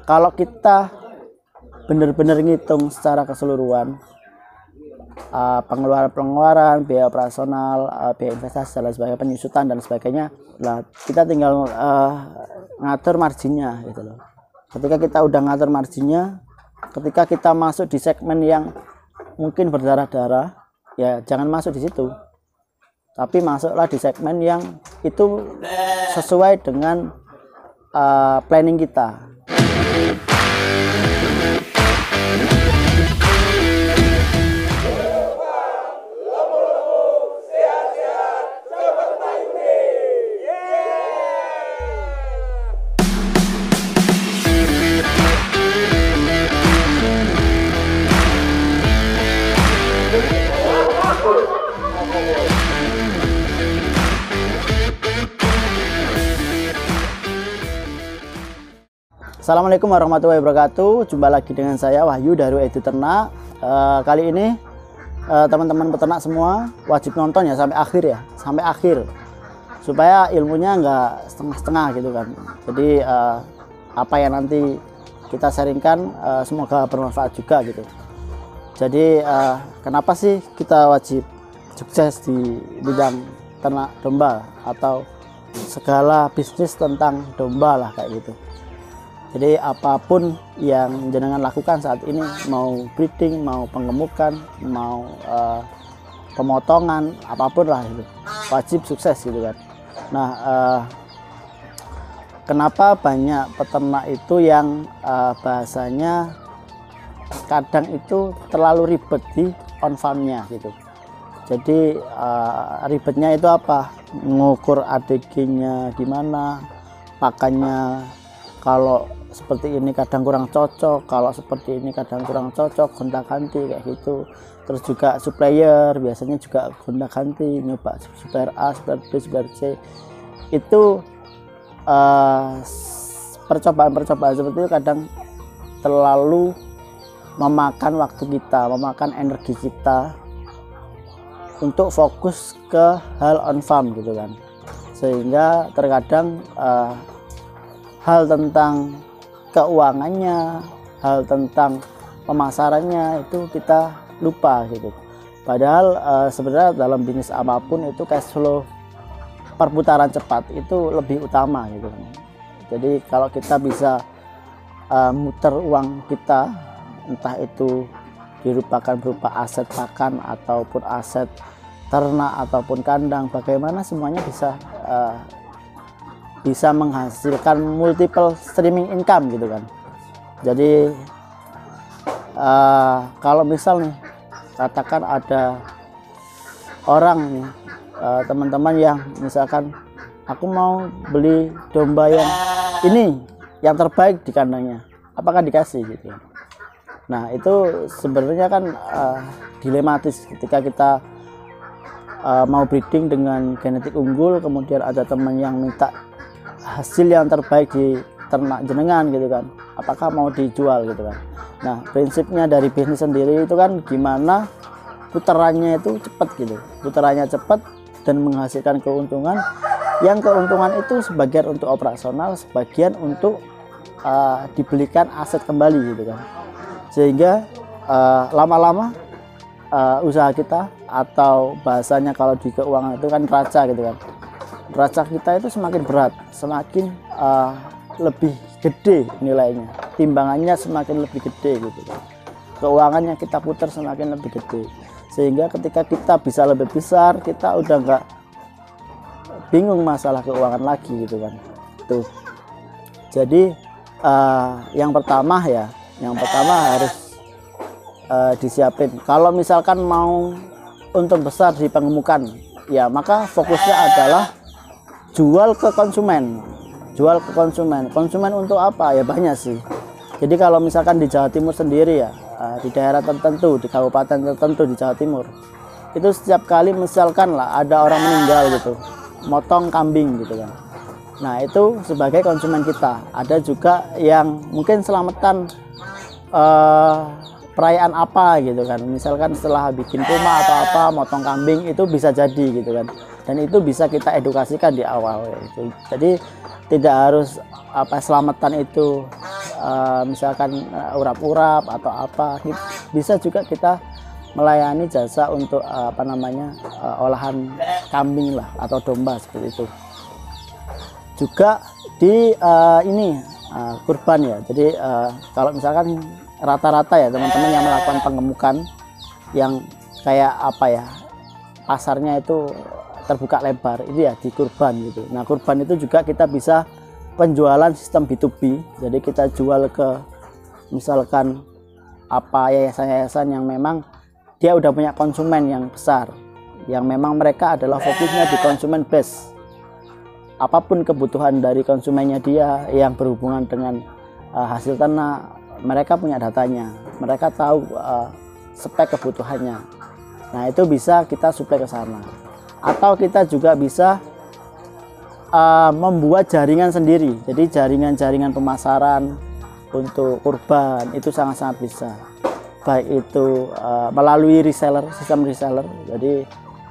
kalau kita benar-benar ngitung secara keseluruhan pengeluaran, biaya operasional, biaya investasi dan sebagainya, penyusutan dan sebagainya, lah kita tinggal ngatur marginnya gitu loh. Ketika kita udah ngatur marginnya, ketika kita masuk di segmen yang mungkin berdarah-darah, ya jangan masuk di situ, tapi masuklah di segmen yang itu sesuai dengan planning kita. Assalamualaikum warahmatullahi wabarakatuh. Jumpa lagi dengan saya Wahyu dari Edu Ternak. Kali ini teman-teman peternak semua wajib nonton ya sampai akhir supaya ilmunya nggak setengah-setengah gitu kan. Jadi apa yang nanti kita sharingkan semoga bermanfaat juga gitu. Jadi kenapa sih kita wajib sukses di bidang ternak domba atau segala bisnis tentang domba lah kayak gitu. Jadi apapun yang jenengan lakukan saat ini, mau breeding, mau penggemukan, mau pemotongan, apapun lah itu, wajib sukses gitu kan. Nah, kenapa banyak peternak itu yang bahasanya kadang itu terlalu ribet di on farmnya gitu. Jadi ribetnya itu apa? Ngukur ADG-nya di mana, pakannya kalau seperti ini kadang kurang cocok, kalau seperti ini kadang kurang cocok, gonta-ganti kayak gitu. Terus juga supplier biasanya juga gonta-ganti, nyoba supplier A, supplier B, supplier C. Itu percobaan-percobaan seperti itu kadang terlalu memakan waktu kita, memakan energi kita untuk fokus ke hal on farm gitu kan. Sehingga terkadang hal tentang keuangannya, hal tentang pemasarannya itu kita lupa gitu. Padahal sebenarnya dalam bisnis apapun itu cash flow perputaran cepat itu lebih utama gitu. Jadi kalau kita bisa muter uang kita, entah itu berupa aset pakan ataupun aset ternak ataupun kandang, bagaimana semuanya bisa menghasilkan multiple streaming income gitu kan. Jadi kalau misal nih katakan ada orang nih teman-teman yang misalkan aku mau beli domba yang ini yang terbaik di kandangnya, apakah dikasih gitu. Nah itu sebenarnya kan dilematis ketika kita mau breeding dengan genetik unggul, kemudian ada teman yang minta hasil yang terbaik di ternak jenengan gitu kan, apakah mau dijual gitu kan. Nah prinsipnya dari bisnis sendiri itu kan gimana putarannya itu cepat gitu, putarannya cepat dan menghasilkan keuntungan, yang keuntungan itu sebagian untuk operasional, sebagian untuk dibelikan aset kembali gitu kan. Sehingga lama-lama usaha kita, atau bahasanya kalau di keuangan itu kan neraca gitu kan, neraca kita itu semakin berat, semakin lebih gede nilainya, timbangannya semakin lebih gede gitu kan. Keuangannya kita putar semakin lebih gede, sehingga ketika kita bisa lebih besar, kita udah nggak bingung masalah keuangan lagi gitu kan. Tuh. Jadi yang pertama harus disiapin. Kalau misalkan mau untung besar di pengemukan, ya maka fokusnya adalah jual ke konsumen. Konsumen untuk apa? Ya banyak sih. Jadi kalau misalkan di Jawa Timur sendiri ya, di daerah tertentu, di kabupaten tertentu di Jawa Timur, itu setiap kali misalkan lah ada orang meninggal gitu, motong kambing gitu kan. Nah itu sebagai konsumen kita. Ada juga yang mungkin selamatan perayaan apa gitu kan, misalkan setelah bikin rumah atau apa, motong kambing, itu bisa jadi gitu kan. Dan itu bisa kita edukasikan di awal gitu. Jadi tidak harus selamatan itu misalkan urap-urap atau apa, bisa juga kita melayani jasa untuk olahan kambing lah atau domba seperti itu. Juga di kurban ya. Jadi kalau misalkan rata-rata ya teman-teman yang melakukan pengemukan yang kayak apa ya, pasarnya itu terbuka lebar, itu ya di kurban gitu. Nah kurban itu juga kita bisa penjualan sistem B2B, jadi kita jual ke misalkan apa yayasan-yayasan yang memang dia udah punya konsumen yang besar, yang memang mereka adalah fokusnya di konsumen base. Apapun kebutuhan dari konsumennya dia yang berhubungan dengan hasil ternak, mereka punya datanya, mereka tahu spek kebutuhannya. Nah itu bisa kita suplai ke sana. Atau kita juga bisa membuat jaringan sendiri. Jadi jaringan-jaringan pemasaran untuk kurban itu sangat-sangat bisa. Baik itu melalui reseller, sistem reseller. Jadi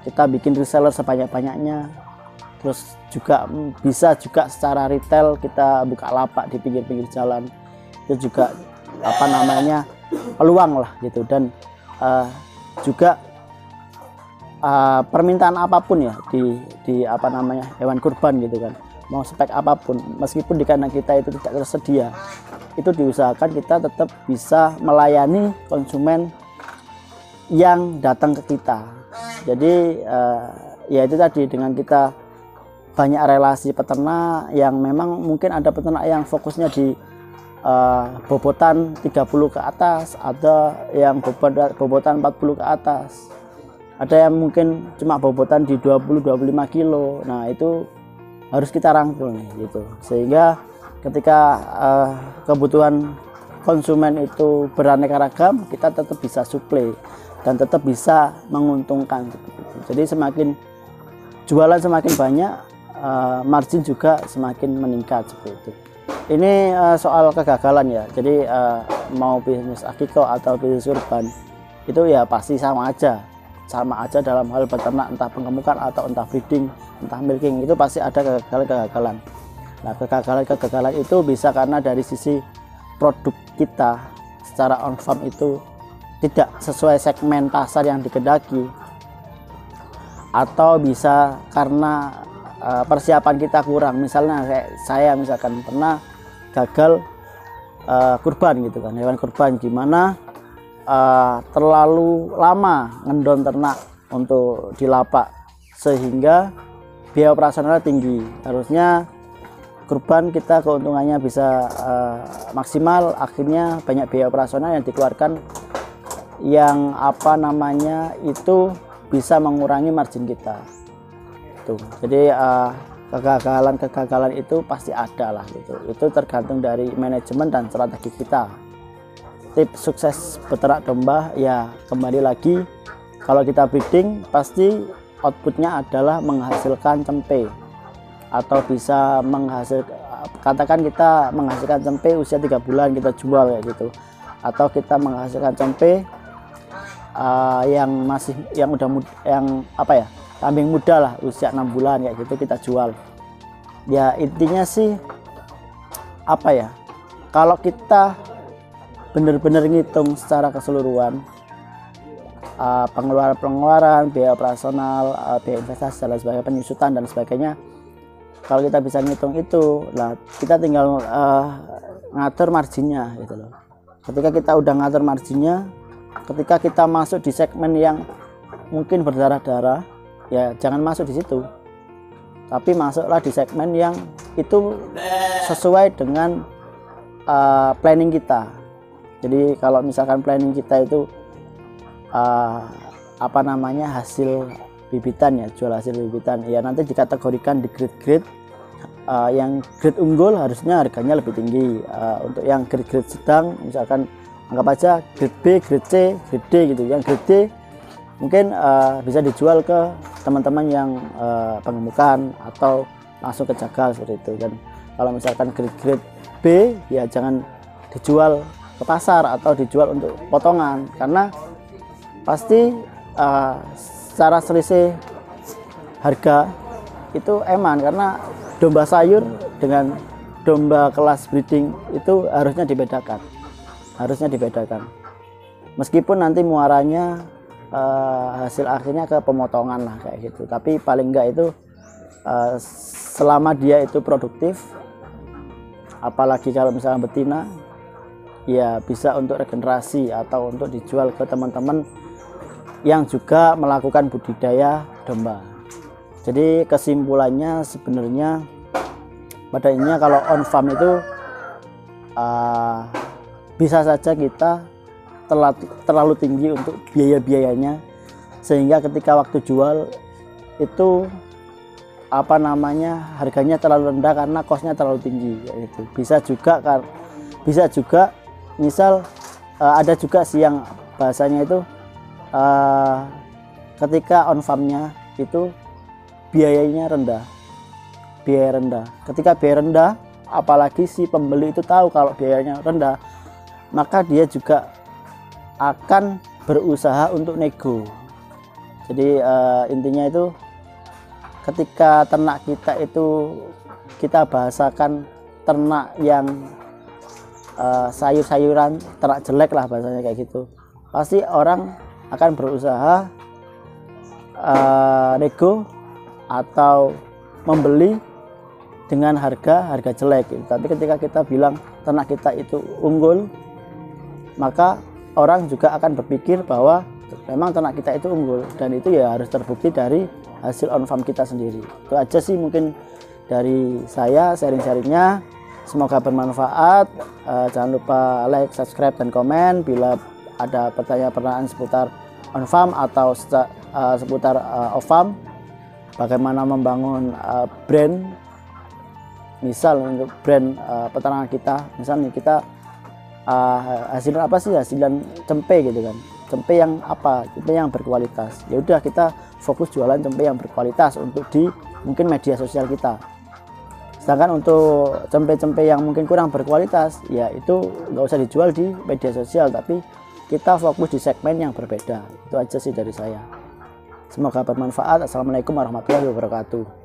kita bikin reseller sebanyak-banyaknya. Terus juga bisa juga secara retail kita buka lapak di pinggir-pinggir jalan. Itu juga peluang lah gitu. Dan juga permintaan apapun ya di hewan kurban gitu kan, mau spek apapun, meskipun di kandang kita itu tidak tersedia, itu diusahakan kita tetap bisa melayani konsumen yang datang ke kita. Jadi ya itu tadi, dengan kita banyak relasi peternak yang memang mungkin ada peternak yang fokusnya di bobotan 30 ke atas, ada yang bobotan 40 ke atas, ada yang mungkin cuma bobotan di 20-25 kilo. Nah itu harus kita rangkul nih gitu, sehingga ketika kebutuhan konsumen itu beraneka ragam, kita tetap bisa suplai dan tetap bisa menguntungkan. Jadi semakin jualan semakin banyak, margin juga semakin meningkat seperti itu. Ini soal kegagalan ya. Jadi mau bisnis akikah atau bisnis kurban itu ya pasti sama aja dalam hal beternak, entah pengemukan atau entah breeding, entah milking, itu pasti ada kegagalan-kegagalan. Nah kegagalan itu bisa karena dari sisi produk kita secara on farm itu tidak sesuai segmen pasar yang dikehendaki, atau bisa karena persiapan kita kurang. Misalnya kayak saya misalkan pernah gagal kurban gitu kan, hewan kurban, gimana terlalu lama ngendon ternak untuk di lapak sehingga biaya operasionalnya tinggi. Harusnya kurban kita keuntungannya bisa maksimal, akhirnya banyak biaya operasional yang dikeluarkan yang itu bisa mengurangi margin kita. Tuh. Jadi kegagalan itu pasti ada lah gitu. Itu tergantung dari manajemen dan strategi kita. Tips sukses beternak domba ya kembali lagi, kalau kita breeding pasti outputnya adalah menghasilkan cempe, atau bisa katakan kita menghasilkan cempe usia 3 bulan kita jual kayak gitu, atau kita menghasilkan cempe kambing muda lah usia 6 bulan kayak gitu kita jual. Ya intinya sih kalau kita benar-benar ngitung secara keseluruhan pengeluaran, biaya operasional, biaya investasi dan sebagainya, penyusutan dan sebagainya, kalau kita bisa ngitung itu, lah kita tinggal ngatur marginnya gitu loh. Ketika kita udah ngatur marginnya, ketika kita masuk di segmen yang mungkin berdarah-darah, ya jangan masuk di situ, tapi masuklah di segmen yang itu sesuai dengan planning kita. Jadi kalau misalkan planning kita itu hasil bibitan ya, jual hasil bibitan ya, nanti dikategorikan di grade-grade. Yang grade unggul harusnya harganya lebih tinggi. Untuk yang grade-grade sedang, misalkan anggap aja grade B, grade C, grade D gitu. Yang grade D mungkin bisa dijual ke teman-teman yang pengemukan atau langsung ke jagal seperti itu. Dan kalau misalkan grade B ya jangan dijual ke pasar atau dijual untuk potongan, karena pasti secara selisih harga itu eman, karena domba sayur dengan domba kelas breeding itu harusnya dibedakan, meskipun nanti muaranya hasil akhirnya ke pemotongan lah kayak gitu, tapi paling enggak itu selama dia itu produktif, apalagi kalau misalnya betina, ya bisa untuk regenerasi atau untuk dijual ke teman-teman yang juga melakukan budidaya domba. Jadi kesimpulannya sebenarnya pada intinya kalau on farm itu bisa saja kita terlalu tinggi untuk biaya-biayanya, sehingga ketika waktu jual itu harganya terlalu rendah karena costnya terlalu tinggi. Itu bisa juga misal ada juga sih yang bahasanya itu ketika on farmnya itu biaya rendah. Ketika biaya rendah, apalagi si pembeli itu tahu kalau biayanya rendah, maka dia juga akan berusaha untuk nego. Jadi intinya itu ketika ternak kita itu kita bahasakan ternak yang sayur-sayuran, ternak jelek lah bahasanya kayak gitu, pasti orang akan berusaha nego atau membeli dengan harga jelek gitu. Tapi ketika kita bilang ternak kita itu unggul, maka orang juga akan berpikir bahwa memang ternak kita itu unggul, dan itu ya harus terbukti dari hasil on farm kita sendiri. Itu aja sih mungkin dari saya sharing-sharingnya, semoga bermanfaat. Jangan lupa like, subscribe, dan komen. Bila ada pertanyaan-pertanyaan seputar on farm atau seputar off farm, bagaimana membangun brand, misal untuk brand peternakan kita, misalnya kita hasilan apa sih, hasilan cempe gitu kan, cempe yang apa, cempe yang berkualitas. Ya udah, kita fokus jualan cempe yang berkualitas untuk di mungkin media sosial kita. Sedangkan untuk cempe-cempe yang mungkin kurang berkualitas, ya itu nggak usah dijual di media sosial, tapi kita fokus di segmen yang berbeda. Itu aja sih dari saya. Semoga bermanfaat. Assalamualaikum warahmatullahi wabarakatuh.